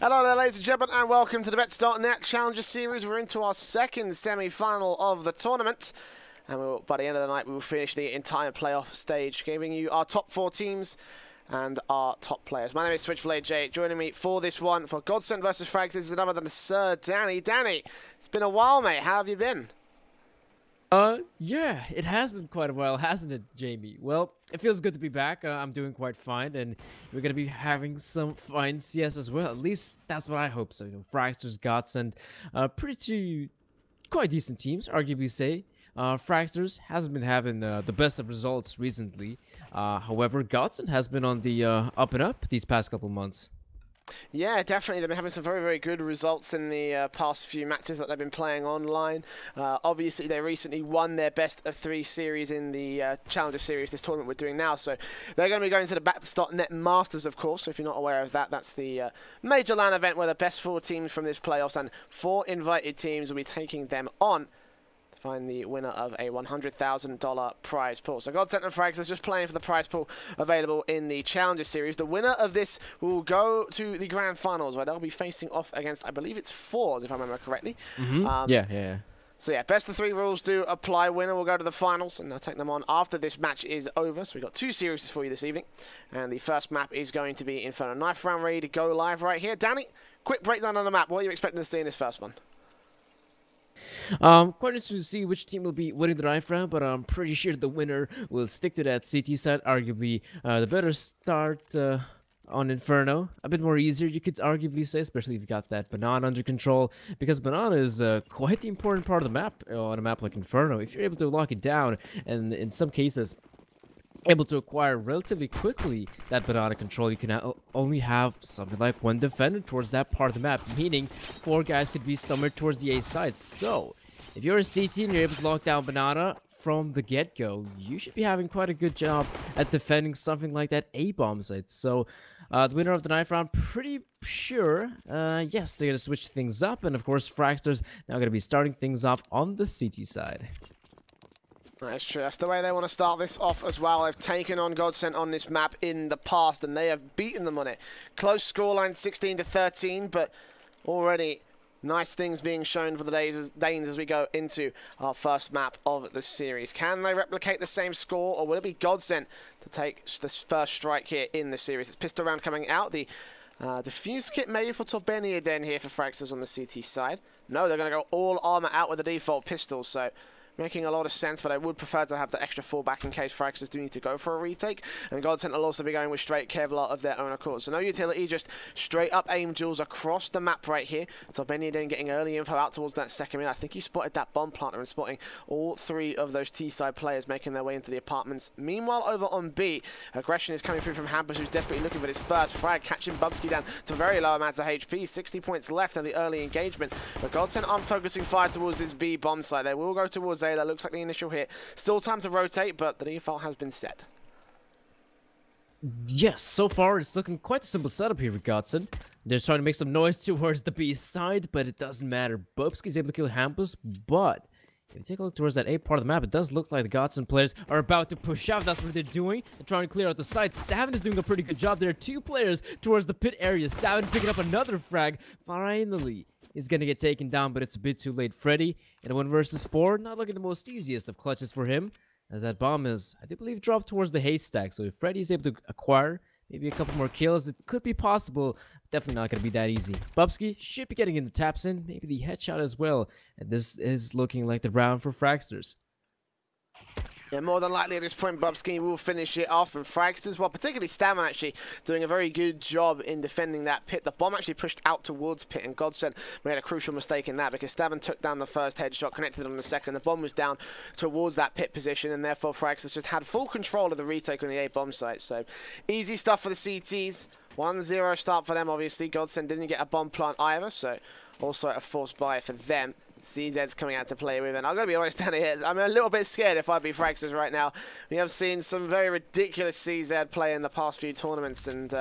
Hello there, ladies and gentlemen, and welcome to the Bets.net Challenger Series. We're into our second semi-final of the tournament, and by the end of the night, we will finish the entire playoff stage, giving you our top 4 teams and our top players. My name is Switchblade Jay. Joining me for this one, for GODSENT versus Fragsters, is none other than Sir Danny. Danny, it's been a while, mate. How have you been? Yeah, it has been quite a while, hasn't it, Jamie? Well, it feels good to be back. I'm doing quite fine, and we're gonna be having some fine CS as well. At least that's what I hope so. You know, Fragsters, GODSENT, quite decent teams, arguably say. Fragsters hasn't been having the best of results recently. However, GODSENT has been on the up and up these past couple months. Yeah, definitely. They've been having some very, very good results in the past few matches that they've been playing online. Obviously, they recently won their best of 3 series in the Challenger Series, this tournament we're doing now. So they're going to be going to the Bets.net Masters, of course. So if you're not aware of that, that's the major LAN event where the best 4 teams from this playoffs and 4 invited teams will be taking them on. Find the winner of a $100,000 prize pool. So GODSENT and Fragsters just playing for the prize pool available in the Challenger Series. The winner of this will go to the Grand Finals, where they'll be facing off against, I believe it's 4s, if I remember correctly. Yeah. So yeah, best of 3 rules do apply. Winner will go to the finals, and they'll take them on after this match is over. So we've got 2 series for you this evening. And the first map is going to be Inferno. Knife round ready to go live right here. Danny, quick breakdown on the map. What are you expecting to see in this first one? Quite interested to see which team will be winning the knife round, but I'm pretty sure the winner will stick to that CT side. Arguably, the better start on Inferno. A bit more easier, you could arguably say, especially if you got that banana under control, because banana is quite the important part of the map on a map like Inferno. If you're able to lock it down, and in some cases, able to acquire relatively quickly that banana control, you can only have something like 1 defender towards that part of the map, meaning 4 guys could be somewhere towards the A side. So if you're a CT and you're able to lock down banana from the get-go, you should be having quite a good job at defending something like that A bomb site. So the winner of the knife round, pretty sure, yes, they're gonna switch things up, and of course Fragsters now gonna be starting things off on the CT side. That's true. That's the way they want to start this off as well. They've taken on GODSENT on this map in the past, and they have beaten them on it. Close scoreline, 16-13, but already nice things being shown for the Danes as we go into our first map of the series. Can they replicate the same score, or will it be GODSENT to take the first strike here in the series? It's pistol round coming out. The defuse kit maybe for Torbenia Den here for Fragsters on the CT side. No, they're going to go all armor out with the default pistols, so making a lot of sense, but I would prefer to have the extra fallback in case Fragsters do need to go for a retake. And GODSENT will also be going with straight Kevlar of their own accord. So no utility, just straight up aim duels across the map right here. So Benny then getting early info out towards that second minute. I think he spotted that bomb planter and spotting all 3 of those T-side players making their way into the apartments. Meanwhile, over on B, aggression is coming through from Hampus, who's desperately looking for his first frag, catching Bubsky down to very low amounts of HP. 60 points left of the early engagement. But GODSENT aren't focusing fire towards this B bomb site. They will go towards A. That looks like the initial hit. Still time to rotate, but the default has been set. Yes, so far it's looking quite a simple setup here with GODSENT. They're trying to make some noise towards the B side, but it doesn't matter. Bubsky's able to kill Hampus, but if you take a look towards that A part of the map, it does look like the GODSENT players are about to push out. That's what they're doing. They're trying to clear out the site. Stavin is doing a pretty good job. There are 2 players towards the pit area. Stavin picking up another frag. Finally, is going to get taken down, but it's a bit too late. Freddy in a 1 versus 4, not looking the most easiest of clutches for him, as that bomb is, I do believe, dropped towards the haystack. So if Freddy is able to acquire maybe a couple more kills, it could be possible. Definitely not going to be that easy. Bubsky should be getting in the taps in, maybe the headshot as well. And this is looking like the round for Fragsters. Yeah, more than likely at this point, Bubsky will finish it off, and Fragsters, well, particularly Stammen actually, doing a very good job in defending that pit. The bomb actually pushed out towards pit, and GODSENT made a crucial mistake in that, because Stammen took down the first headshot, connected on the second. The bomb was down towards that pit position, and therefore Fragsters just had full control of the retake on the A bomb site. So, easy stuff for the CTs. 1-0 start for them, obviously. GODSENT didn't get a bomb plant either, so also a forced buy for them. CZ's coming out to play with, and I'm going to be honest down here, I'm a little bit scared if I be Fragsters right now. We have seen some very ridiculous CZ play in the past few tournaments, and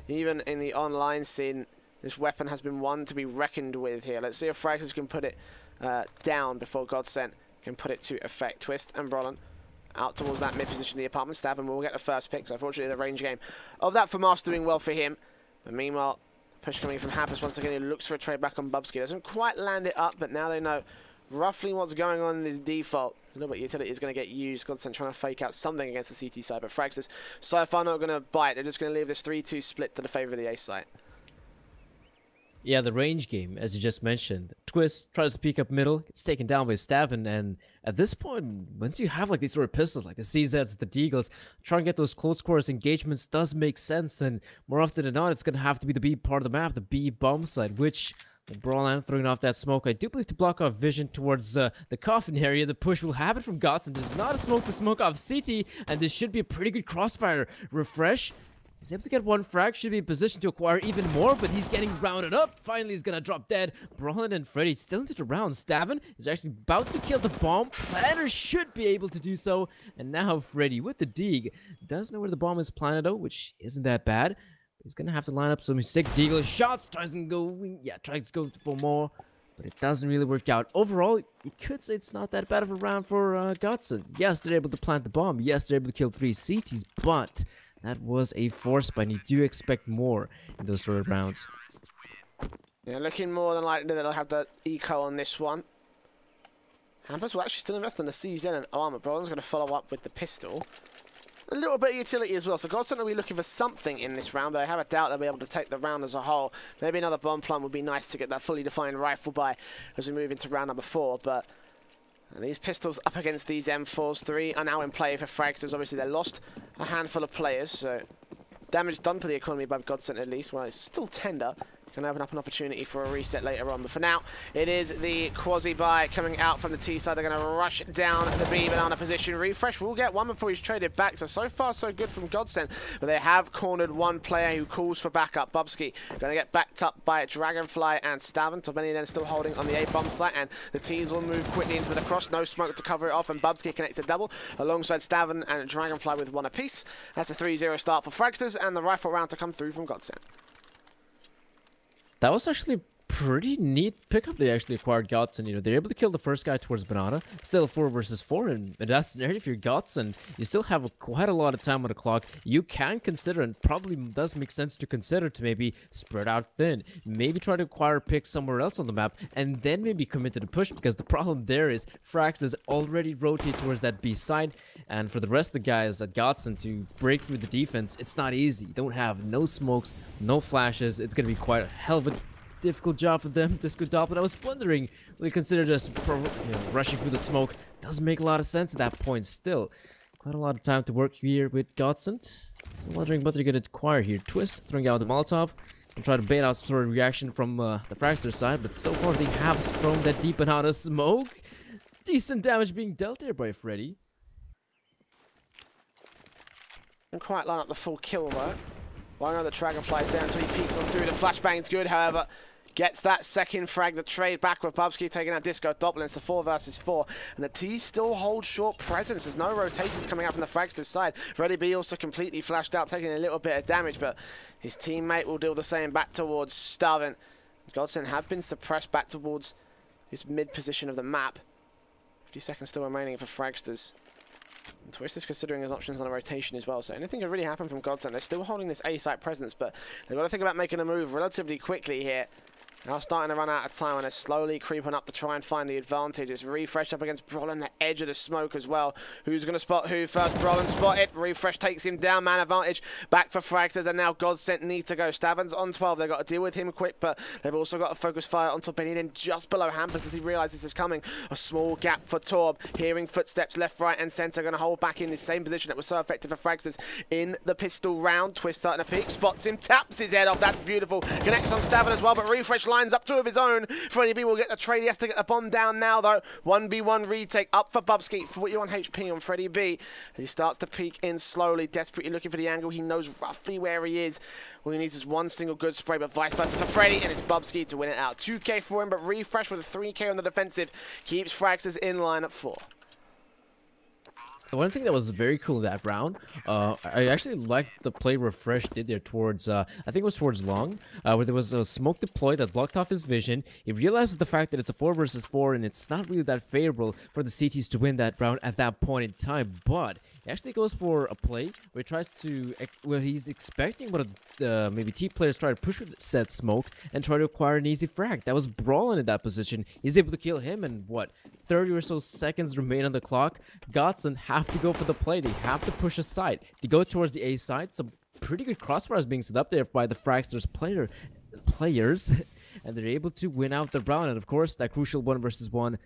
even in the online scene, this weapon has been one to be reckoned with here. Let's see if Fragsters can put it down before GODSENT can put it to effect. Twist and Brolin out towards that mid position of the apartment. Stavin will get the first pick, so unfortunately the range game of that FAMAS doing well for him. But meanwhile, Push coming from Hampus once again. He looks for a trade back on Bubsky. Doesn't quite land it up, but now they know roughly what's going on in this default. A little bit of utility is going to get used. GODSENT trying to fake out something against the CT side, but Fragsters so far not going to bite. They're just going to leave this 3-2 split to the favor of the A side. Yeah, the range game, as you just mentioned. Twist tries to peek up middle, gets taken down by Stavin, and at this point, once you have like these sort of pistols, like the CZs, the Deagles, trying to get those close quarters engagements does make sense, and more often than not, it's going to have to be the B part of the map, the B bomb side, which, Brawlan throwing off that smoke, I do believe to block off vision towards the coffin area. The push will happen from GODSENT. There's not a smoke to smoke off CT, and this should be a pretty good crossfire. Refresh. He's able to get one frag, should be in position to acquire even more, but he's getting rounded up. Finally, he's gonna drop dead. Brawlan and Freddy still into the round. Stavin is actually about to kill the bomb. Planner should be able to do so. And now Freddy with the Deag does know where the bomb is planted though, which isn't that bad. He's gonna have to line up some sick Deagle shots. Tries to go for more, but it doesn't really work out. Overall, you could say it's not that bad of a round for GODSENT. Yes, they're able to plant the bomb. Yes, they're able to kill 3 CTs, but that was a force bind. You do expect more in those sort of rounds. Yeah, looking more than likely that they'll have the eco on this one. Hampus will actually still invest in the CZ and armor. Brawlan's going to follow up with the pistol. A little bit of utility as well. So GODSENT will be looking for something in this round, but I have a doubt they'll be able to take the round as a whole. Maybe another bomb plant would be nice to get that fully defined rifle by as we move into round number 4, but these pistols up against these M4s. 3 are now in play for Fragsters. Obviously, they lost a handful of players, so damage done to the economy by GODSENT at least. Well, it's still tender. Can open up an opportunity for a reset later on. But for now, it is the quasi-buy coming out from the T side. They're going to rush down the B banana position. Refresh will get one before he's traded back. So far, so good from GODSENT. But they have cornered one player who calls for backup. Bubsky going to get backed up by Dragonfly and Stavin. Tobeni then still holding on the A-bomb site. And the T's will move quickly into the cross. No smoke to cover it off. And Bubsky connects a double alongside Stavin and Dragonfly with 1 apiece. That's a 3-0 start for Fragsters. And the rifle round to come through from GODSENT. That was actually a pretty neat pickup they actually acquired GODSENT. You know, they're able to kill the first guy towards Banana. Still 4 versus 4, and in that scenario, if you're GODSENT, you still have quite a lot of time on the clock. You can consider, and probably does make sense to consider, to maybe spread out thin. Maybe try to acquire picks somewhere else on the map, and then maybe commit to the push, because the problem there is Fragsters already rotate towards that B side, and for the rest of the guys at GODSENT to break through the defense, it's not easy. You don't have no smokes, no flashes. It's going to be quite a hell of a difficult job for them. This could double. But I was wondering, will they consider just rushing through the smoke? Doesn't make a lot of sense at that point still. Quite a lot of time to work here with GODSENT. Still wondering what they're going to acquire here. Twist throwing out the Molotov and try to bait out some sort of reaction from the Fragster side, but so far they have thrown that deep and out of smoke. Decent damage being dealt there by Freddy. Didn't quite line up the full kill though. Well, I know the Dragonfly's down until he peeks on through. The flashbang's good, however. Gets that second frag. The trade back with Bubsky taking out Disco Doppler. It's the 4 versus 4. And the T still hold short presence. There's no rotations coming out from the Fragsters side. Freddy B also completely flashed out, taking a little bit of damage, but his teammate will do the same back towards Stavin. GODSENT have been suppressed back towards his mid position of the map. 50 seconds still remaining for Fragsters. And Twist is considering his options on a rotation as well, so anything could really happen from GODSENT. They're still holding this A-site presence, but they've got to think about making a move relatively quickly here. Now starting to run out of time, and they're slowly creeping up to try and find the advantage. It's Refresh up against Brawlan, the edge of the smoke as well. Who's going to spot who first? Brawlan spotted. Refresh takes him down. Man advantage back for Fragsters, and now GODSENT need to go. Stavin's on 12. They've got to deal with him quick, but they've also got to focus fire onto Beniden just below Hampus as he realizes this is coming. A small gap for Torb. Hearing footsteps left, right, and center. Going to hold back in the same position that was so effective for Fragsters in the pistol round. Twist starting to peek. Spots him. Taps his head off. That's beautiful. Connects on Stavin as well, but Refresh lines up 2 of his own. Freddy B will get the trade. He has to get the bomb down now, though. 1v1 retake up for Bubsky. 41 HP on Freddy B. He starts to peek in slowly, desperately looking for the angle. He knows roughly where he is. All he needs is one single good spray, but vice versa for Freddy, and it's Bubsky to win it out. 2k for him, but Refresh with a 3k on the defensive keeps Fragsters in line at 4. One thing that was very cool in that round, I actually liked the play Refresh did there towards, I think it was towards Long, where there was a smoke deploy that blocked off his vision. He realizes the fact that it's a 4 versus 4 and it's not really that favorable for the CTs to win that round at that point in time, but he actually goes for a play where he tries to, where he's expecting one of the maybe T players try to push with said smoke and try to acquire an easy frag. That was Brawlin in that position. He's able to kill him, and what, 30 or so seconds remain on the clock. GODSENT have to go for the play. They have to push aside. They go towards the A side. Some pretty good crossfires being set up there by the Fragsters players, and they're able to win out the round. And of course, that crucial 1 versus 1.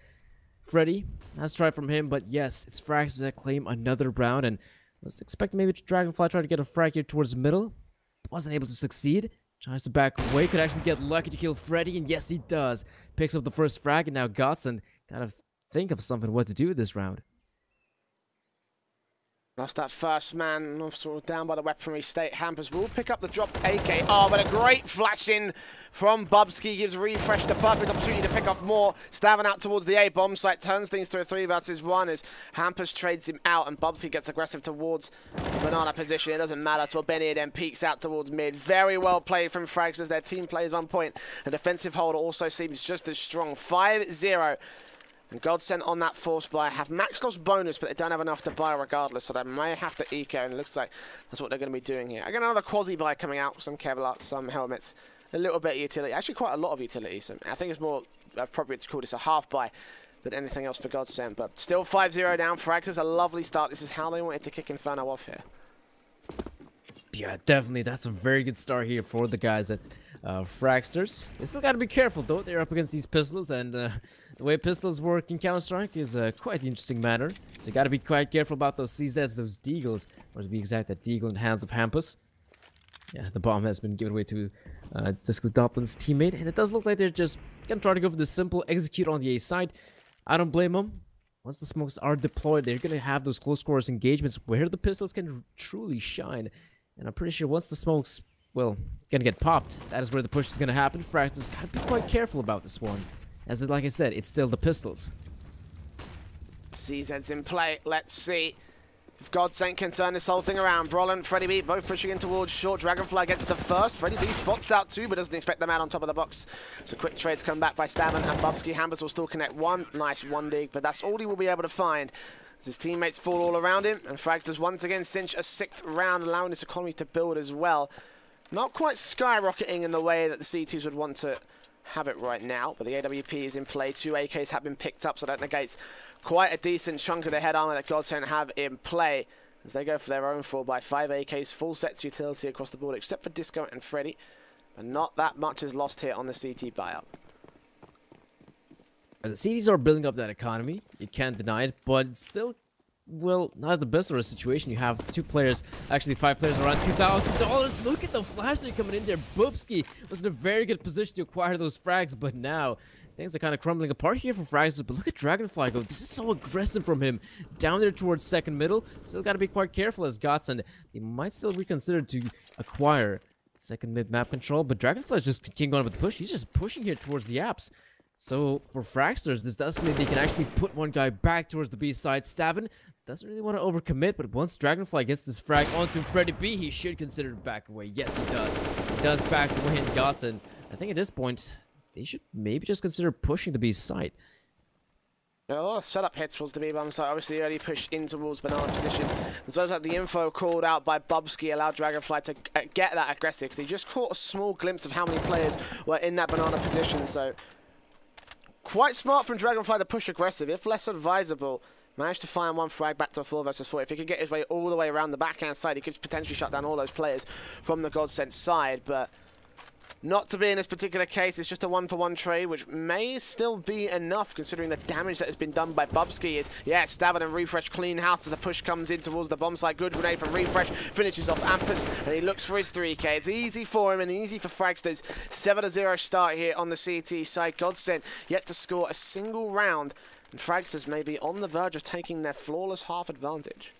Freddy, nice try from him, but yes, it's Fragsters that claim another round, and was expecting maybe Dragonfly try to get a frag here towards the middle. Wasn't able to succeed. Tries to back away, could actually get lucky to kill Freddy, and yes, he does. Picks up the first frag, and now GODSENT gotta think of something what to do this round. Lost that first man, sort of down by the weaponry state. Hampers will pick up the drop AK. Oh, but a great flash in from Bubsky gives Refresh the perfect opportunity to pick off more. Stavin out towards the A bomb site, turns things to a 3 versus 1 as Hampers trades him out and Bubsky gets aggressive towards the banana position. It doesn't matter till Benny then peeks out towards mid. Very well played from Frags as their team plays on point. The defensive hold also seems just as strong. 5-0. And GODSENT on that force buy have max loss bonus, but they don't have enough to buy regardless, so they may have to eco, and it looks like that's what they're going to be doing here. Again, another quasi buy coming out, some Kevlar, some helmets, a little bit of utility, actually quite a lot of utility, so I think it's more appropriate to call this a half buy than anything else for GODSENT, but still 5-0 down. Fragsters, a lovely start. This is how they wanted to kick Inferno off here. Yeah, definitely, that's a very good start here for the guys at Fragsters. They still got to be careful, though. They're up against these pistols, and the way pistols work in Counter-Strike is quite an interesting matter. So you got to be quite careful about those CZs, those Deagles, or to be exact, that Deagle in the hands of Hampus. Yeah, the bomb has been given away to Disco Doplin's teammate, and it does look like they're just gonna try to go for the simple execute on the A side. I don't blame them. Once the smokes are deployed, they're gonna have those close quarters engagements where the pistols can truly shine. And I'm pretty sure once the smokes, well, gonna get popped, that is where the push is gonna happen. Fragsters gotta be quite careful about this one. As like I said, it's still the pistols. CZ's in play. Let's see if GODSENT can turn this whole thing around. Brolin, Freddy B, both pushing in towards short. Dragonfly gets the first. Freddy B spots out 2, but doesn't expect them out on top of the box. So quick trades come back by Stavin and Bubsky. Hampers will still connect 1. Nice 1 dig, but that's all he will be able to find. As his teammates fall all around him, and Fragsters once again cinch a 6th round, allowing this economy to build as well. Not quite skyrocketing in the way that the C2s would want to have it right now, but the AWP is in play. 2 AKs have been picked up, so that negates quite a decent chunk of the head armor that GODSENT have in play as they go for their own 4x5 AKs. Full sets utility across the board, except for Disco and Freddy, and not that much is lost here on the CT buyout. The CTs are building up that economy, you can't deny it, but still, well, not the best of a situation. You have 2 players, actually 5 players, around $2,000. Look at the flash they're coming in there. Bubsky was in a very good position to acquire those frags, but now things are kind of crumbling apart here for Fragsters. But look at Dragonfly go. This is so aggressive from him. Down there towards second middle. Still got to be quite careful as GODSENT. They might still reconsider to acquire second mid map control, but Dragonfly is just continuing on with the push. He's just pushing here towards the apps. So for Fragsters, this does mean they can actually put one guy back towards the B side. Stavin doesn't really want to overcommit, but once Dragonfly gets this frag onto Freddy B, he should consider to back away. Yes, he does. He does back away in GODSENT. I think at this point, they should maybe just consider pushing the B side. A lot of setup hits towards the B bomb site. Obviously, early push in towards banana position. As well as that, the info called out by Bubsky allowed Dragonfly to get that aggressive, because he just caught a small glimpse of how many players were in that banana position. So quite smart from Dragonfly to push aggressive, if less advisable. Managed to find 1 frag back to a 4 versus 4. If he could get his way all the way around the backhand side, he could potentially shut down all those players from the GODSENT side, but not to be in this particular case. It's just a 1-for-1 trade, which may still be enough considering the damage that has been done by Bubsky. Is, yeah, Stavin and Refresh clean house as the push comes in towards the bomb site. Good grenade from Refresh, finishes off Ampus, and he looks for his 3K. It's easy for him and easy for Fragsters. 7-0 start here on the CT side. GODSENT yet to score a single round, and Fragsters may be on the verge of taking their flawless half advantage.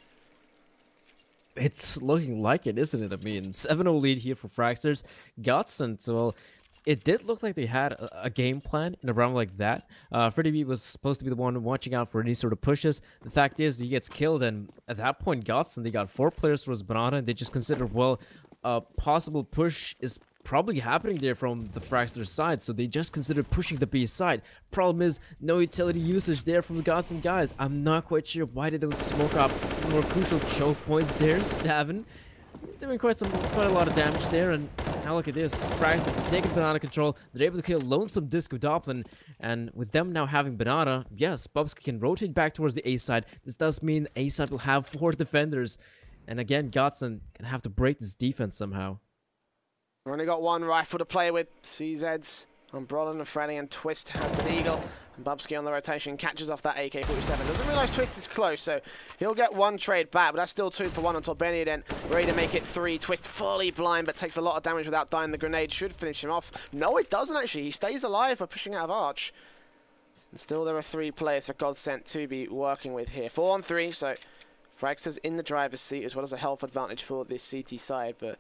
It's looking like it, isn't it? I mean, 7-0 lead here for Fragsters. GODSENT, well, it did look like they had a game plan in a round like that. Freddie B was supposed to be the one watching out for any sort of pushes. The fact is, he gets killed, and at that point, GODSENT, they got 4 players towards Banana, and they just considered, well, a possible push is probably happening there from the Fragsters side, so they just considered pushing the B side. Problem is, no utility usage there from the GODSENT guys. I'm not quite sure why they don't smoke up some more crucial choke points there. Stavin, he's doing quite a lot of damage there, and now look at this. Fragsters taking Banana control. They're able to kill Lonesome Disco Doppelin, and with them now having Banana, yes, Bubsky can rotate back towards the A side. This does mean A side will have 4 defenders, and again, GODSENT can have to break this defense somehow. We've only got 1 rifle to play with. CZ's on Brolin and Freddy, and Twist has the Eagle. And Bubsky on the rotation catches off that AK-47. Doesn't realise Twist is close, so he'll get 1 trade back, but that's still 2 for 1 until Benny then ready to make it 3. Twist fully blind, but takes a lot of damage without dying. The grenade should finish him off. No, it doesn't actually. He stays alive by pushing out of Arch. And still there are 3 players for GODSENT to be working with here. 4 on 3, so Fragsters in the driver's seat as well as a health advantage for this CT side, but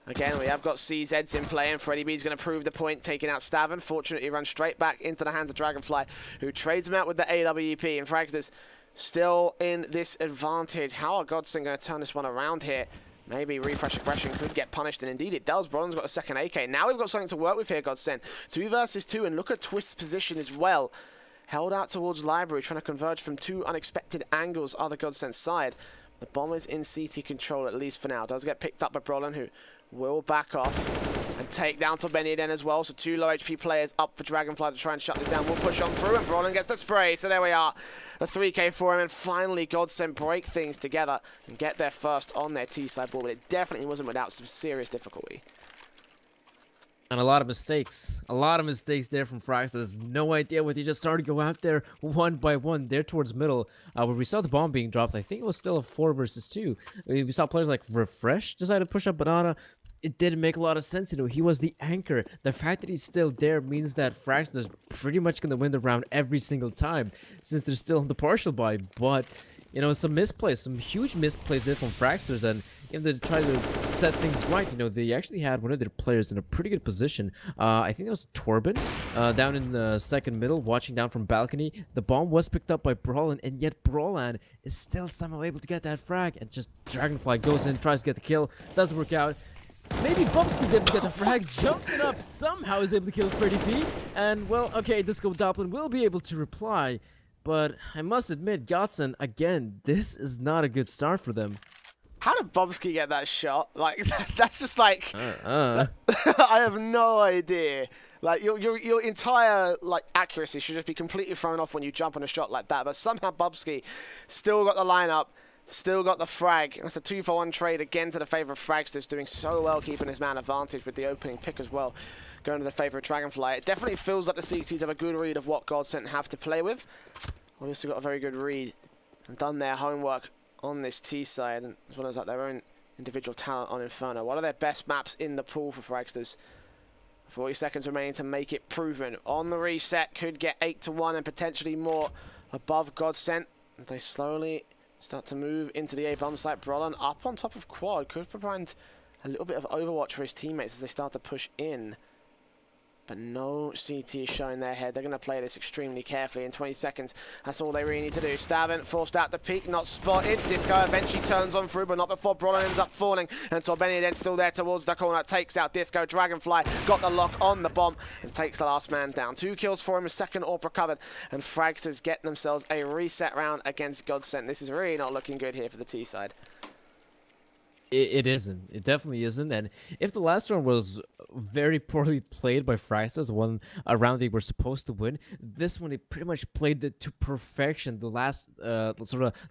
again, we have got CZs in play, and Freddie B's going to prove the point, taking out Stavin. Fortunately, he runs straight back into the hands of Dragonfly, who trades him out with the AWP, and Fragsters still in this advantage. How are GODSENT going to turn this one around here? Maybe refresh aggression could get punished, and indeed it does. Bron's got a second AK. Now we've got something to work with here, GODSENT. 2 versus 2, and look at Twist's position as well. Held out towards Library, trying to converge from 2 unexpected angles on the GODSENT side. The bomb is in CT control, at least for now. Does get picked up by Brolin, who will back off and take down Torbeni then as well. So 2 low HP players up for Dragonfly to try and shut this down. We'll push on through, and Brolin gets the spray. So there we are. A 3K for him, and finally GODSENT break things together and get their first on their T-side ball. But it definitely wasn't without some serious difficulty. And a lot of mistakes. A lot of mistakes there from Fragsters. No idea what they just started to go out there 1 by 1 there towards middle. Where we saw the bomb being dropped. I think it was still a 4 versus 2. We saw players like Refresh decide to push up Banana. It didn't make a lot of sense, you know. He was the anchor. The fact that he's still there means that Fragsters pretty much going to win the round every single time, since they're still in the partial buy. But, you know, some misplays, some huge misplays there from Fragsters, and you know, they try to set things right. You know, they actually had one of their players in a pretty good position. I think that was Torben, down in the second middle, watching down from balcony. The bomb was picked up by Brolin, and yet Brolin is still somehow able to get that frag, and just Dragonfly goes in, tries to get the kill, doesn't work out. Maybe Bubsky's able to get the frag, jumping up, somehow is able to kill Freddie P. And, well, okay, Disco Doppelin will be able to reply. But I must admit, GODSENT, again, this is not a good start for them. How did Bubsky get that shot? Like, that's just like... I have no idea. Like, your entire, like, accuracy should just be completely thrown off when you jump on a shot like that. But somehow Bubsky still got the lineup. Still got the frag. That's a 2 for 1 trade again to the favor of Fragsters, doing so well, keeping his man advantage with the opening pick as well, going to the favor of Dragonfly. It definitely feels like the CTs have a good read of what GODSENT have to play with. Obviously got a very good read and done their homework on this T side, and as well as that, their own individual talent on Inferno. One of their best maps in the pool for Fragsters. 40 seconds remaining to make it proven. On the reset, could get 8 to 1 and potentially more above GODSENT. They slowly start to move into the A bomb site. Brolin up on top of quad. Could provide a little bit of overwatch for his teammates as they start to push in. But no CT showing their head. They're going to play this extremely carefully in 20 seconds. That's all they really need to do. Stavin forced out the peak, not spotted. Disco eventually turns on through, but not before Brolin ends up falling. And Torbeni then still there towards the corner. Takes out Disco. Dragonfly got the lock on the bomb and takes the last man down. 2 kills for him, a second AWP recovered. And Fragsters get themselves a reset round against GODSENT. This is really not looking good here for the T side. It isn't. It definitely isn't. And if the last round was very poorly played by Fragsters, one round they were supposed to win, this one it pretty much played it to perfection. The last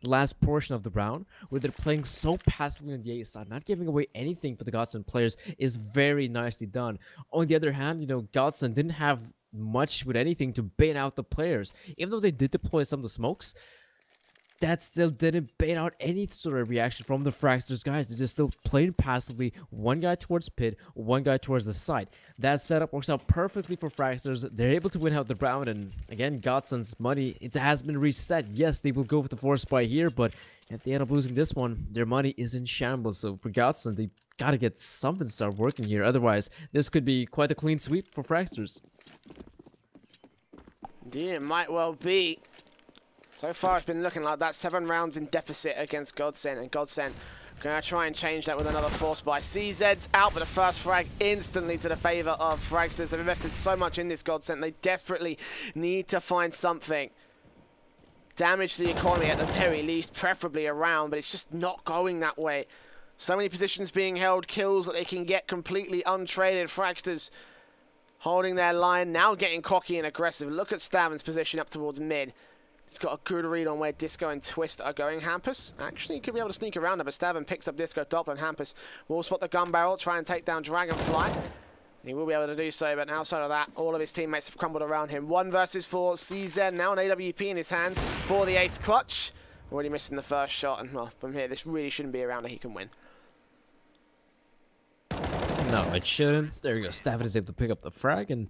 last portion of the round, where they're playing so passively on the A side, not giving away anything for the GODSENT players, is very nicely done. On the other hand, you know, GODSENT didn't have much with anything to bait out the players, even though they did deploy some of the smokes. that still didn't bait out any sort of reaction from the Fragsters guys. They're just still playing passively. One guy towards pit, one guy towards the side. That setup works out perfectly for Fragsters. They're able to win out the round, and again, GODSENT's money, it has been reset. Yes, they will go for the force buy here, but if they end up losing this one, their money is in shambles. So for GODSENT, they gotta get something to start working here. Otherwise, this could be quite a clean sweep for Fragsters. Indeed, it might well be. So far, it's been looking like that. 7 rounds in deficit against GODSENT, and GODSENT going to try and change that with another force buy. CZ's out, but the first frag instantly to the favor of Fragsters. They've invested so much in this GODSENT. They desperately need to find something. Damage to the economy at the very least, preferably around, but it's just not going that way. So many positions being held, kills that they can get completely untraded. Fragsters holding their line, now getting cocky and aggressive. Look at Stavin's position up towards mid. He's got a good read on where Disco and Twist are going. Hampus actually could be able to sneak around it, but Stavin picks up Disco, Doppler, and Hampus will spot the gun barrel, try and take down Dragonfly. He will be able to do so, but outside of that, all of his teammates have crumbled around him. 1 versus 4, CZ now an AWP in his hands for the ace clutch. Already missing the first shot, and well, from here, this really shouldn't be a round that he can win. No, it shouldn't. There you go. Stavin is able to pick up the frag, and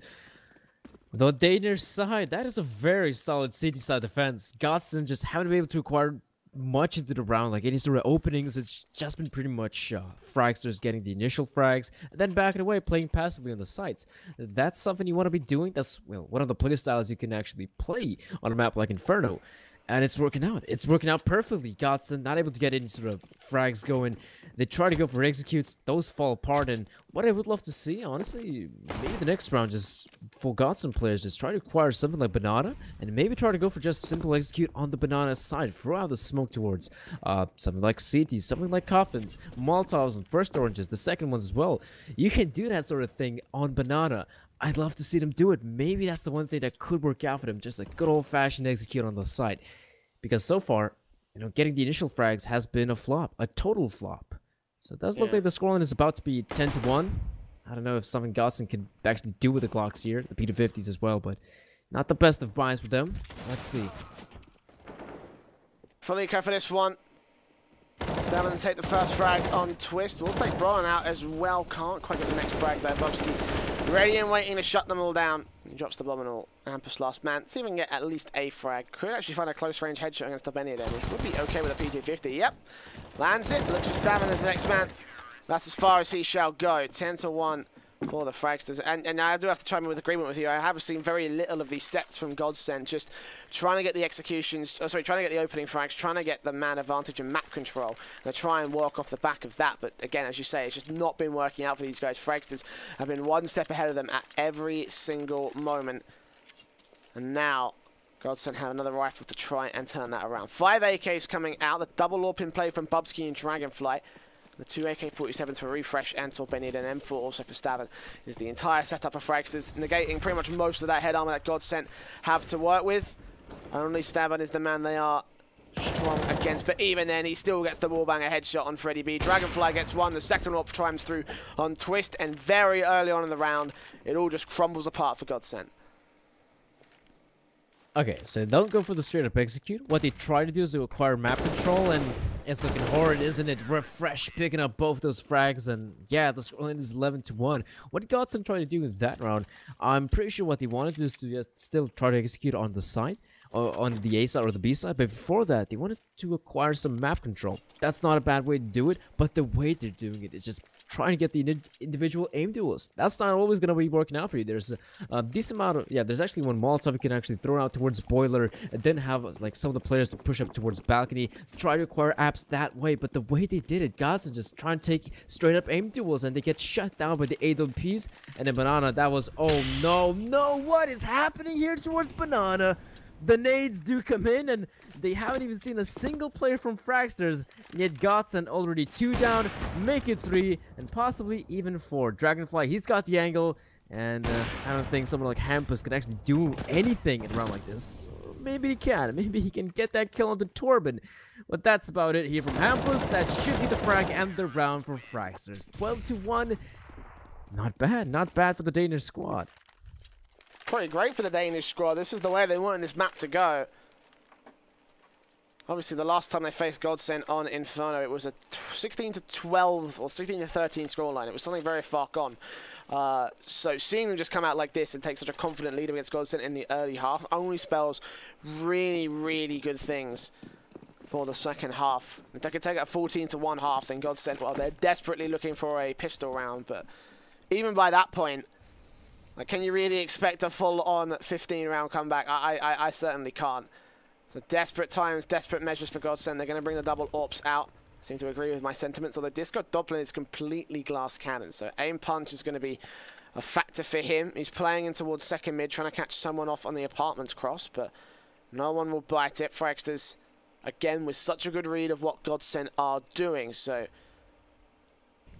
the Danish side, that is a very solid CT side defense. GODSENT just haven't been able to acquire much into the round, like any sort of openings. It's just been pretty much Fragsters getting the initial frags and then backing away, playing passively on the sides. That's something you want to be doing. That's, well, one of the play styles you can actually play on a map like Inferno. And it's working out. It's working out perfectly. GODSENT not able to get any sort of frags going. They try to go for executes. Those fall apart. And what I would love to see, honestly, maybe the next round, just for GODSENT players, just try to acquire something like Banana. And maybe try to go for just simple execute on the Banana side. Throw out the smoke towards something like CT, something like Coffins, Molotovs, and first oranges, the second ones as well. You can do that sort of thing on Banana. I'd love to see them do it. Maybe that's the one thing that could work out for them. Just a good old-fashioned execute on the side. Because so far, you know, getting the initial frags has been a flop. A total flop. So it does look like the scoreline is about to be 10-1. I don't know if something GODSENT can actually do with the Glocks here. The P250s as well, but not the best of buys for them. Let's see. Fully for this one. Stavin take the first frag on Twist. We'll take Brolin out as well. Can't quite get the next frag though. Bubsky ready and waiting to shut them all down. He drops the bomb and all. Hampus last man. See if we can get at least a frag. Could actually find a close range headshot against top any of them, which would be okay with a P250. Yep. Lands it. Looks for Stavin as the next man. That's as far as he shall go. 10-1 for the Fragsters. And I do have to chime in with agreement with you. I have seen very little of these sets from GODSENT. Just trying to get the executions, trying to get the opening frags, trying to get the man advantage and map control. They try and work off the back of that. But again, as you say, it's just not been working out for these guys. Fragsters have been one step ahead of them at every single moment. And now GODSENT have another rifle to try and turn that around. 5 AKs coming out. The double AWP in play from Bubsky and Dragonfly. The 2 AK-47s for Refresh and Torbenid, and M4 also for Stavin is the entire setup of Fragsters, negating pretty much most of that head armor that GODSENT have to work with. Only Stavin is the man they are strong against, but even then he still gets the wallbanger headshot on Freddy B. Dragonfly gets one, the second AWP chimes through on Twist, and very early on in the round, it all just crumbles apart for GODSENT. Okay, so don't go for the straight up execute. What they try to do is to acquire map control, and it's looking horrid, isn't it? Refresh picking up both those frags, and yeah, the scoreline is 11-1. What GODSENT trying to do in that round, I'm pretty sure what they wanted to do is to just still try to execute on the side, on the A side or the B side, but before that, they wanted to acquire some map control. That's not a bad way to do it, but the way they're doing it is just trying to get the individual aim duels. That's not always going to be working out for you. There's a decent amount of, there's actually one Molotov you can actually throw out towards Boiler, and then have like some of the players to push up towards Balcony, try to acquire apps that way, but the way they did it, GODSENT just trying to take straight up aim duels, and they get shut down by the AWPs, and then Banana, that was, oh no, what is happening here towards Banana? The nades do come in, and they haven't even seen a single player from Fragsters, yet GODSENT already 2 down, make it 3, and possibly even 4. Dragonfly, he's got the angle, and I don't think someone like Hampus can actually do anything in a round like this. Maybe he can. Maybe he can get that kill on the Torben. But that's about it here from Hampus. That should be the frag and the round for Fragsters. 12-1. Not bad for the Danish squad. Pretty great for the Danish squad. This is the way they wanted this map to go. Obviously, the last time they faced GODSENT on Inferno, it was a 16-12 or 16-13 scoreline. It was something very far gone. So seeing them just come out like this and take such a confident lead against GODSENT in the early half only spells really, really good things for the second half. If they could take it a 14-1 half, then GODSENT, well, they're desperately looking for a pistol round. But even by that point, like, can you really expect a full-on 15-round comeback? I certainly can't. So desperate times, desperate measures for GODSENT. They're going to bring the double AWPs out. I seem to agree with my sentiments, although Disco Doppler is completely glass cannon. So aim punch is going to be a factor for him. He's playing in towards second mid, trying to catch someone off on the apartments cross, but no one will bite it. Fragsters, again, with such a good read of what GODSENT are doing. So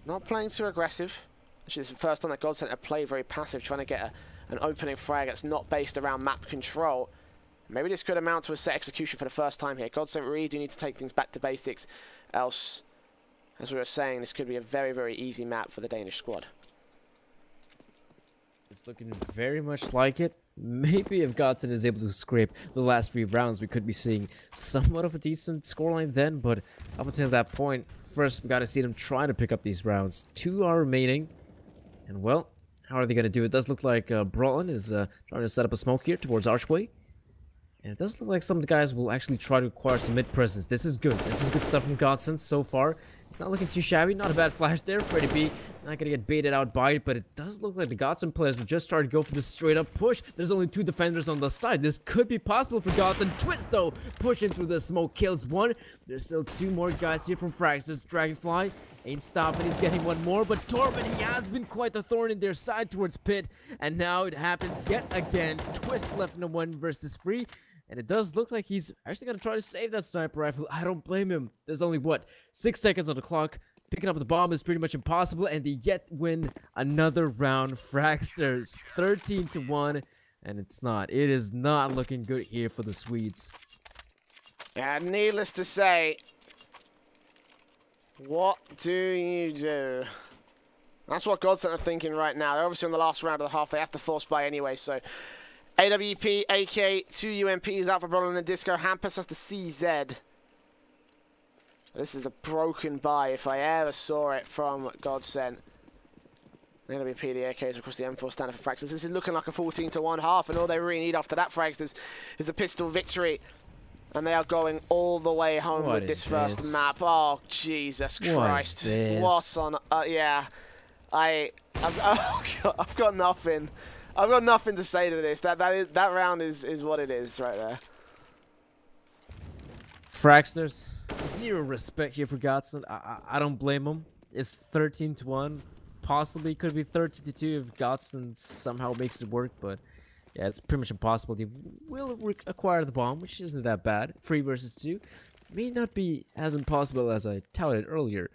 not playing too aggressive. Actually, this is the first time that GODSENT have played very passive, trying to get an opening frag that's not based around map control. Maybe this could amount to a set execution for the first time here. GODSENT really do need to take things back to basics. Else, as we were saying, this could be a very, very easy map for the Danish squad. It's looking very much like it. Maybe if GODSENT is able to scrape the last 3 rounds, we could be seeing somewhat of a decent scoreline then. But up until that point, first we got to see them try to pick up these rounds. 2 are remaining. And well, how are they going to do it? It does look like Brawlin is trying to set up a smoke here towards Archway. And it does look like some of the guys will actually try to acquire some mid presence. This is good. This is good stuff from GODSENT so far. It's not looking too shabby. Not a bad flash there. Freddy B not going to get baited out by it, but it does look like the GODSENT players will just start to go for this straight up push. There's only 2 defenders on the side. This could be possible for GODSENT. Twist though, pushing through the smoke, kills 1. There's still 2 more guys here from Fragsters. Dragonfly ain't stopping. He's getting 1 more, but Torben, he has been quite the thorn in their side towards Pit, and now it happens yet again. Twist left in a 1 versus 3. And it does look like he's actually going to try to save that sniper rifle. I don't blame him. There's only, what, 6 seconds on the clock. Picking up the bomb is pretty much impossible. And they yet win another round. Fragsters, 13-1. And it's not. It is not looking good here for the Swedes. Yeah, needless to say, what do you do? That's what GODSENT are thinking right now. They're obviously on the last round of the half. They have to force buy anyway, so... AWP, AK, 2 UMPs out for Brawlin and Disco. Hampus has the CZ. This is a broken buy if I ever saw it from GODSENT. The AWP, the AKs, of course, the M4 standard for Fragsters. This is looking like a 14-1 half, and all they really need after that, Fragsters, is a pistol victory. And they are going all the way home with this first map. Oh, Jesus Christ. What on... yeah. I've got nothing. I've got nothing to say to this. That round is what it is right there. Fragsters, 0 respect here for GODSENT. I don't blame them. It's 13-1. Possibly could be 13-2 if GODSENT somehow makes it work, but yeah, it's pretty much impossible. They will acquire the bomb, which isn't that bad. 3 versus 2 may not be as impossible as I touted earlier.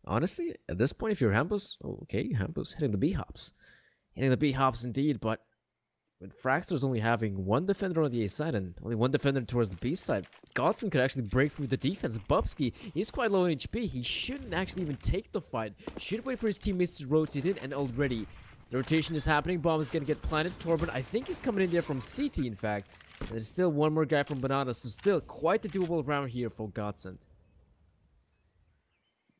Honestly, at this point, if you're Hampus, okay, Hampus hitting the B-hops. Hitting the B-hops indeed, but with Fragsters only having 1 defender on the A side and only 1 defender towards the B side, GODSENT could actually break through the defense. Bubsky, he's quite low in HP. He shouldn't actually even take the fight. Should wait for his teammates to rotate in, and already the rotation is happening. Bomb is going to get planted. Torben, I think he's coming in there from CT, in fact. And there's still 1 more guy from Banana, so still quite a doable round here for GODSENT.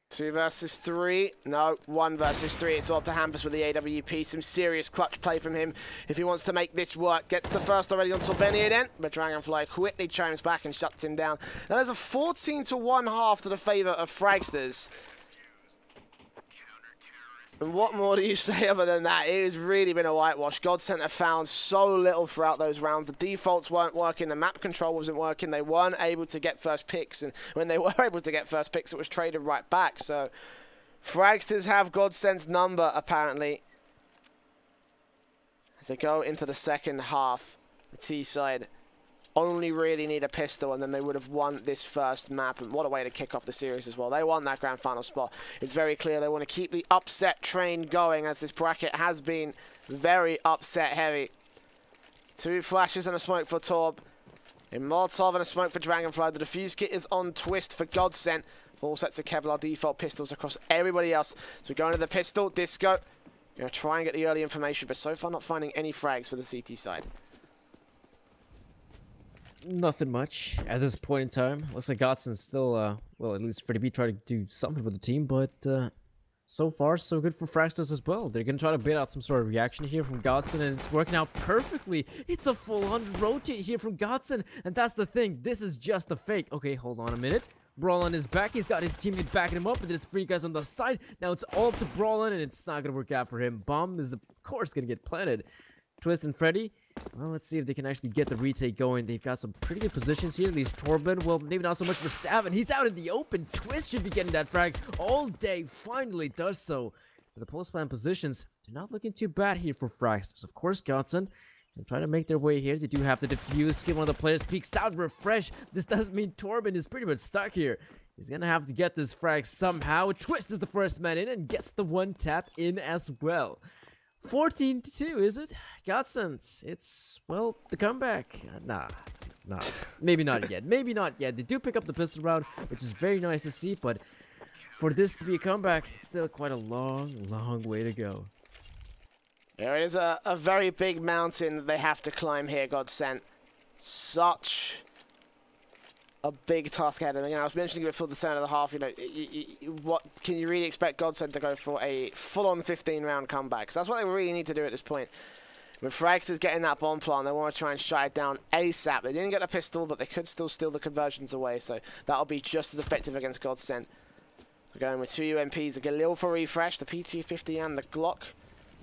2 versus 3. No, 1 versus 3. It's all up to Hampus with the AWP. Some serious clutch play from him if he wants to make this work. Gets the first already on Torbeni then, but Dragonfly quickly chimes back and shuts him down. That is a 14-1 half to the favor of Fragsters. And what more do you say other than that? It has really been a whitewash. GODSENT have found so little throughout those rounds. The defaults weren't working. The map control wasn't working. They weren't able to get first picks. And when they were able to get first picks, it was traded right back. So Fragsters have GODSENT's number, apparently. As they go into the second half, the T side only really need a pistol, and then they would have won this first map. And what a way to kick off the series as well. They won that grand final spot. It's very clear they want to keep the upset train going, as this bracket has been very upset heavy. 2 flashes and a smoke for Torb. A Molotov and a smoke for Dragonfly. The defuse kit is on Twist for GODSENT. 4 sets of Kevlar default pistols across everybody else. So we're going to the pistol. Disco. Going to try and get the early information, but so far not finding any frags for the CT side. nothing much at this point in time. Looks like GODSENT's still, well, at least for the B, try to do something with the team, but so far, so good for Fragsters as well. They're gonna try to bait out some sort of reaction here from GODSENT, and it's working out perfectly. It's a full-on rotate here from GODSENT, and that's the thing. This is just a fake. Okay, hold on a minute. Brawl on his back. He's got his teammate backing him up, and there's 3 guys on the side. Now it's all up to Brawlin, and it's not gonna work out for him. Bomb is, of course, gonna get planted. Twist and Freddy. Well, let's see if they can actually get the retake going. They've got some pretty good positions here. At least Torben, well, maybe not so much for Stavin. He's out in the open. Twist should be getting that frag all day. Finally does so. For the post-plan positions, they're not looking too bad here for Fragsters. Of course, GODSENT and trying to make their way here. They do have to defuse. Get one of the players peeks out, refresh. This does mean Torben is pretty much stuck here. He's gonna have to get this frag somehow. Twist is the first man in and gets the 1 tap in as well. 14-2, is it? GODSENT, it's, well, the comeback. Nah, maybe not yet. Maybe not yet. They do pick up the pistol round, which is very nice to see, but for this to be a comeback, it's still quite a long way to go. There is a very big mountain that they have to climb here, GODSENT. Such a big task ahead. And again, I was mentioning it before the turn of the half, you know, what can you really expect GODSENT to go for a full-on 15-round comeback? Because that's what they really need to do at this point. With Fragsters getting that bomb plant, they want to try and shut it down ASAP. They didn't get the pistol, but they could still steal the conversions away, so that'll be just as effective against GODSENT. We're going with 2 UMPs, a Galil for refresh, the P250 and the Glock.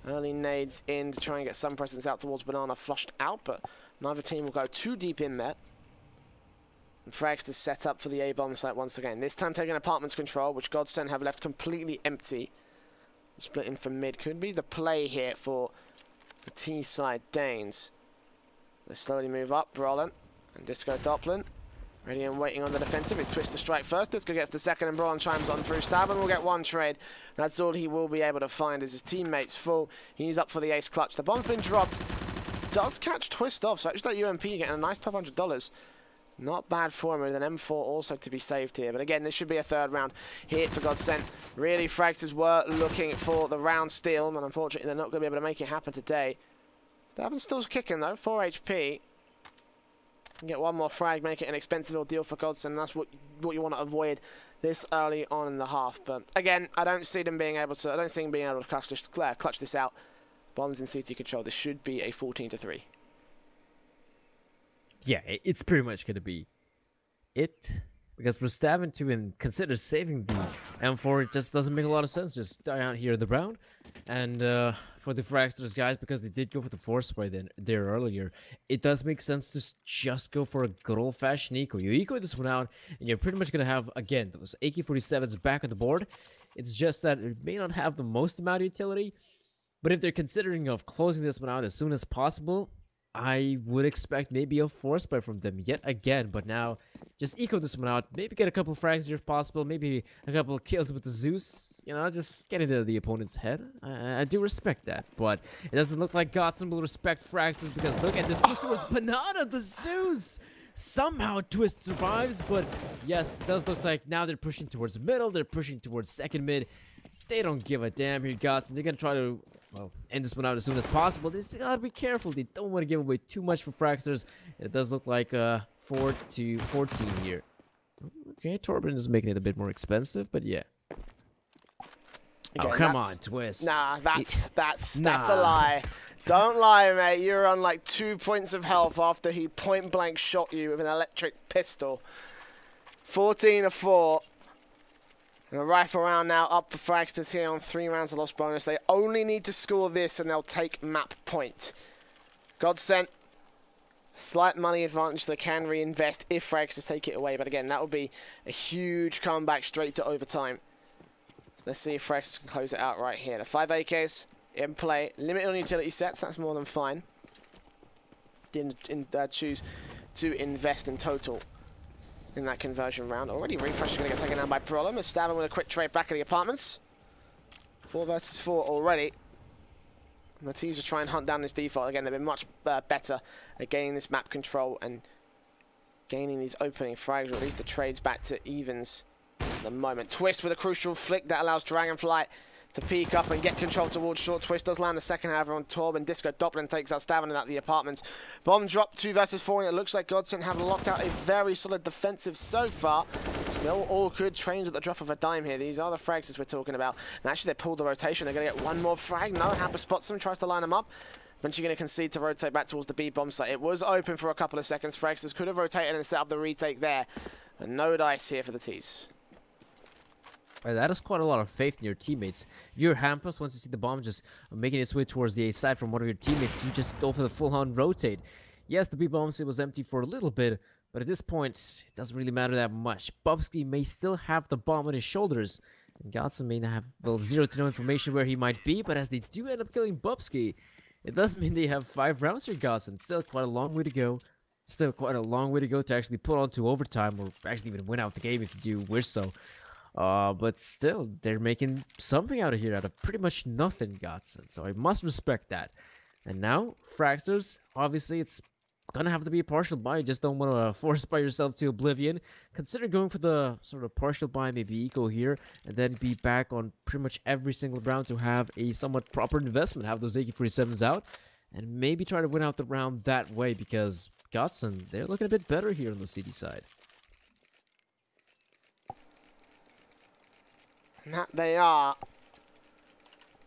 Early nades in to try and get some presence out towards Banana, flushed out, but neither team will go too deep in there. And Fragsters set up for the A-bomb site once again. This time taking apartments control, which GODSENT have left completely empty. Splitting from mid could be the play here for the T-side Danes. They slowly move up, Brolin and Disco Doppler. Ready and waiting on the defensive. It's Twist to strike first. Disco gets the second and Brolin chimes on through. Stavin will get 1 trade. That's all he will be able to find as his teammates full. He's up for the ace clutch. The bomb's been dropped. Does catch Twist off, so actually that UMP getting a nice $1,200. Not bad for him with an M4 also to be saved here. But again, this should be a 3rd round hit for GODSENT. Really, Fragsters were looking for the round steal, and unfortunately they're not going to be able to make it happen today. Stavin's still kicking though, 4 HP. Can get 1 more frag, make it an expensive ordeal for GODSENT, and that's what you want to avoid this early on in the half. But again, I don't see them being able to. I don't see them being able to clutch this out. Bombs in CT control. This should be a 14-3. Yeah, it's pretty much going to be it. Because for Stavin to even consider saving the M4, it just doesn't make a lot of sense. Just die out here in the round. And for the Fragsters guys, because they did go for the force spray there earlier, it does make sense to just go for a good old-fashioned eco. You eco this one out, and you're pretty much going to have, again, those AK-47s back on the board. It's just that it may not have the most amount of utility, but if they're considering of closing this one out as soon as possible, I would expect maybe a force spray from them yet again, but now just eco this one out, maybe get a couple frags here if possible, maybe a couple of kills with the Zeus, you know, just get into the opponent's head. I do respect that, but it doesn't look like GODSENT will respect Fragsters because look at this push towards Banana, the Zeus! Somehow Twist survives, but yes, it does look like now they're pushing towards the middle, they're pushing towards second mid. They don't give a damn here, GODSENT. They're gonna try to, well, end this one out as soon as possible. They still gotta be careful. They don't want to give away too much for Fragsters. It does look like 4-14 here. Okay, Torben is making it a bit more expensive, but yeah. Again, oh, come on, Twist. Nah, that's a lie. Don't lie, mate. You're on like 2 points of health after he point blank shot you with an electric pistol. 14-4. And a rifle round now up for Fragsters here on 3 rounds of loss bonus. They only need to score this and they'll take map point. GODSENT, slight money advantage they can reinvest if Fragsters take it away. But again, that would be a huge comeback straight to overtime. So let's see if Fragsters can close it out right here. The 5 AKs in play. Limited on utility sets, that's more than fine. Didn't choose to invest in total in that conversion round. Already refresh is going to get taken down by Problem. Is Stavin with a quick trade back at the apartments. 4 versus 4 already. And the teams are trying and hunt down this default. Again, they've been much better at gaining this map control and gaining these opening frags, or at least the trades back to evens at the moment. Twist with a crucial flick that allows Dragonfly to peek up and get control towards short. Twist does land the second, however, on Torb, and Disco Doppelin takes out Stamina at the apartments. Bomb drop, 2 versus 4, and it looks like GODSENT have locked out a very solid defensive so far. Still all good trains at the drop of a dime here. These are the Fragsters we're talking about. And actually, they pulled the rotation. They're going to get one more frag. No, Hamper spots them, tries to line them up. Eventually going to concede to rotate back towards the B bomb site. It was open for a couple of seconds. Fragsters could have rotated and set up the retake there. But no dice here for the T's. That is quite a lot of faith in your teammates. If you're Hampus, once you see the bomb just making its way towards the A side from one of your teammates, you just go for the full-on rotate. Yes, the B bomb site was empty for a little bit, but at this point, it doesn't really matter that much. Bubsky may still have the bomb on his shoulders, and GODSENT may have, well, 0 to no information where he might be, but as they do end up killing Bubsky, it does mean they have 5 rounds here, GODSENT. Still quite a long way to go. Still quite a long way to go to actually pull on to overtime, or actually even win out the game if you do wish so. But still, they're making something out of here out of pretty much nothing, GODSENT. So I must respect that. And now, Fragsters, obviously it's gonna have to be a partial buy. You just don't want to force buy yourself to oblivion. Consider going for the sort of partial buy, maybe eco here, and then be back on pretty much every single round to have a somewhat proper investment. Have those AK-47s out, and maybe try to win out the round that way, because GODSENT, they're looking a bit better here on the CD side. That they are.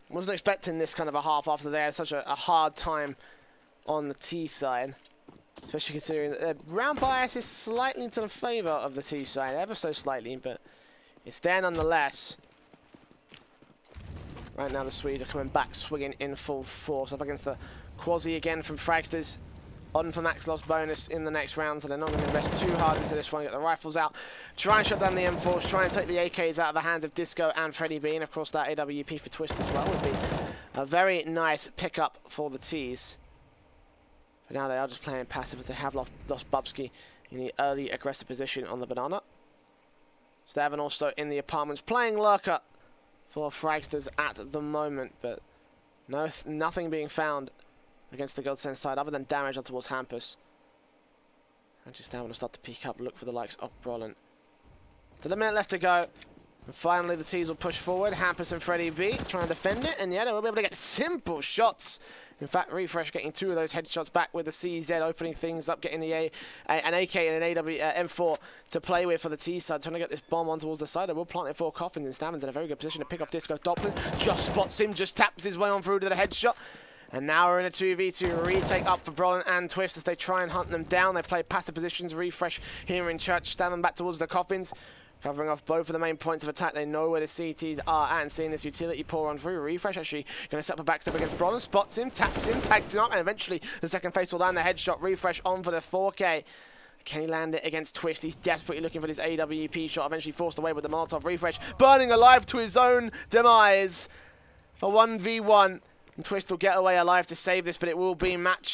Wasn't expecting this kind of a half after they had such a hard time on the T side. Especially considering that the round bias is slightly into the favour of the T side, ever so slightly, but it's there nonetheless. Right now the Swedes are coming back, swinging in full force up against the Quasi again from Fragsters. On for max loss bonus in the next round, so they're not going to invest too hard into this one. Get the rifles out, try and shut down the M4s, try and take the AKs out of the hands of Disco and Freddy B, and of course that AWP for Twist as well would be a very nice pickup for the T's. But now they are just playing passive as they have lost Bubsky in the early aggressive position on the banana. Stavin also in the apartments playing lurker for Fragsters at the moment, but nothing being found against the GODSENT side other than damage on towards Hampus. And just now want to start to peek up, look for the likes of Brolin. With a minute left to go. And finally the T's will push forward. Hampus and Freddy B trying to defend it, and yeah, they will be able to get simple shots. In fact, Refresh getting 2 of those headshots back with the CZ, opening things up, getting the an AK and an M4 to play with for the T side, trying to get this bomb on towards the side. They will plant it for Coffins, and Stamin's in a very good position to pick off Disco Doppler. Just spots him, just taps his way on through to the headshot. And now we're in a 2v2 retake up for Brolin and Twist as they try and hunt them down. They play passive positions. Refresh here in church. Stand them back towards the coffins. Covering off both of the main points of attack. They know where the CTs are, and seeing this utility pour on through. Refresh actually going to set up a backstep against Brolin. Spots him, taps him, tags him up, and eventually the second face will land the headshot. Refresh on for the 4K. Can he land it against Twist? He's desperately looking for this AWP shot. Eventually forced away with the Molotov. Refresh burning alive to his own demise. A 1v1. And Twist will get away alive to save this, but it will be map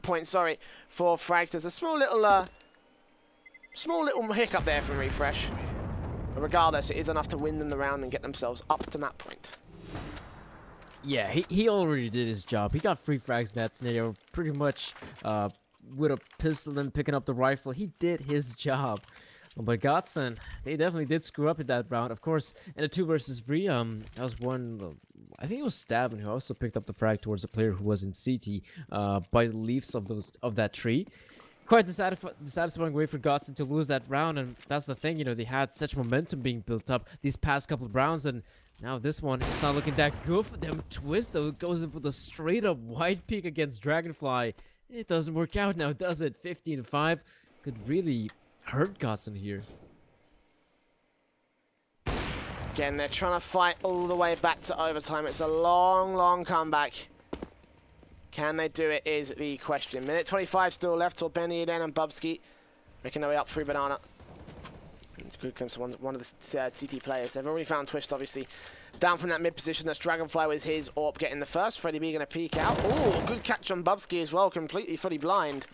point, sorry, for Fragsters. A small little hiccup there from Refresh. But regardless, it is enough to win them the round and get themselves up to map point. Yeah, he already did his job. He got 3 frags in that scenario, pretty much with a pistol and picking up the rifle. He did his job. But GODSENT, they definitely did screw up in that round. Of course, in a 2 versus 3, that was one, I think it was Stabin who also picked up the frag towards a player who was in CT by the leaves of that tree. Quite dissatisfying way for GODSENT to lose that round, and that's the thing, you know, they had such momentum being built up these past couple of rounds, and now this one, it's not looking that good for them. Twist, though, goes in for the straight-up wide peek against Dragonfly. It doesn't work out now, does it? 15-5 could really hurt GODSENT here. Again, they're trying to fight all the way back to overtime. It's a long, long comeback. Can they do it is the question. Minute 25 still left till Benny Eden and Bubsky making their way up through Banana. Good glimpse of one of the CT players. They've already found Twist, obviously. Down from that mid position, that's Dragonfly with his AWP getting the first. Freddy B going to peek out. Oh, good catch on Bubsky as well. Completely fully blind.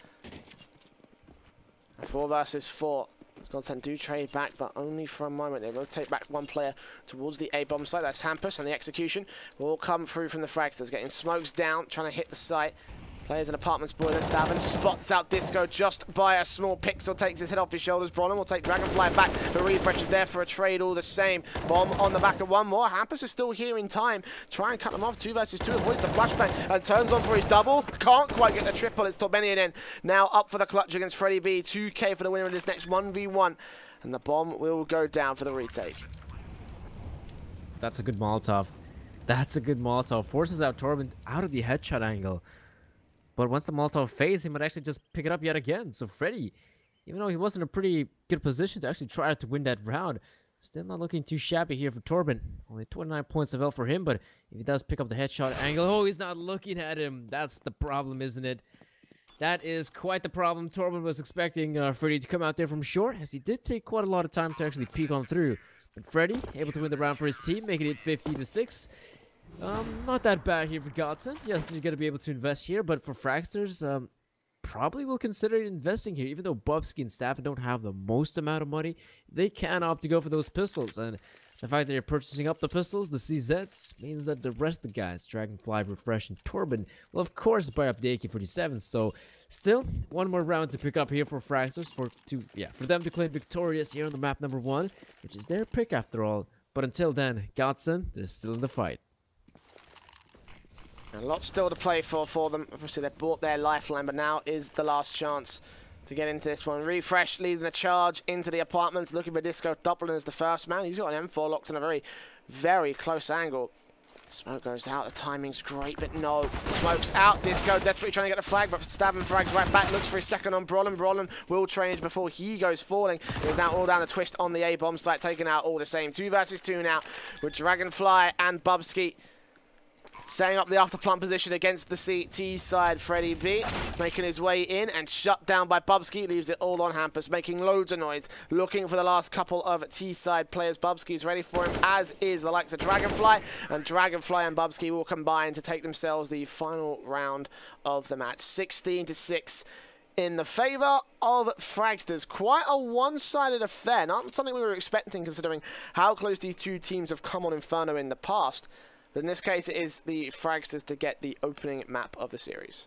4 versus 4. GODSENT do trade back, but only for a moment. They rotate back one player towards the A-bomb site. That's Hampus, and the execution will come through from the Fragsters. Getting smokes down, trying to hit the site. Plays an apartment spoiler, stab and spots out Disco just by a small pixel, takes his head off his shoulders. Bronwyn will take Dragonfly back. The refresh is there for a trade all the same. Bomb on the back of one more. Hampus is still here in time. Try and cut them off. 2 versus 2, avoids the flashbang and turns on for his double. Can't quite get the triple. It's Torbenian in. Now up for the clutch against Freddy B. 2K for the winner in this next 1v1. And the bomb will go down for the retake. That's a good Molotov. That's a good Molotov. Forces out Torben out of the headshot angle. But once the Molotov fades, he might actually just pick it up yet again. So Freddy, even though he was in a pretty good position to actually try to win that round, still not looking too shabby here for Torben. Only 29 points of L for him, but if he does pick up the headshot angle, oh, he's not looking at him. That's the problem, isn't it? That is quite the problem. Torben was expecting Freddy to come out there from short, as he did take quite a lot of time to actually peek on through. But Freddy, able to win the round for his team, making it 50-6. Not that bad here for GODSENT. Yes, you're going to be able to invest here, but for Fragsters, probably will consider investing here. Even though Bubsky and Staff don't have the most amount of money, they can opt to go for those pistols. And the fact that you're purchasing up the pistols, the CZs, means that the rest of the guys, Dragonfly, Refresh, and Torben, will of course buy up the AK-47. So, still, one more round to pick up here for Fragsters for them to claim victorious here on the map number 1, which is their pick after all. But until then, GODSENT, they're still in the fight. A lot still to play for them. Obviously, they've bought their lifeline, but now is the last chance to get into this one. Refresh leading the charge into the apartments, looking for Disco. Dublin as the first man. He's got an M4 locked on a very, very close angle. Smoke goes out. The timing's great, but no. Smoke's out. Disco desperately trying to get the flag, but stabbing frags right back. Looks for his second on Brolin. Brolin will change before he goes falling. He's now all down the twist on the A-bomb site, taken out all the same. 2 versus 2 now with Dragonfly and Bubsky. Setting up the after plant position against the CT side. Freddy B making his way in and shut down by Bubsky. Leaves it all on Hampus, making loads of noise. Looking for the last couple of T side players. Bubsky's ready for him, as is the likes of Dragonfly. And Dragonfly and Bubsky will combine to take themselves the final round of the match. 16-6 in the favour of Fragsters. Quite a one-sided affair. Not something we were expecting, considering how close these two teams have come on Inferno in the past. But in this case, it is the Fragsters to get the opening map of the series.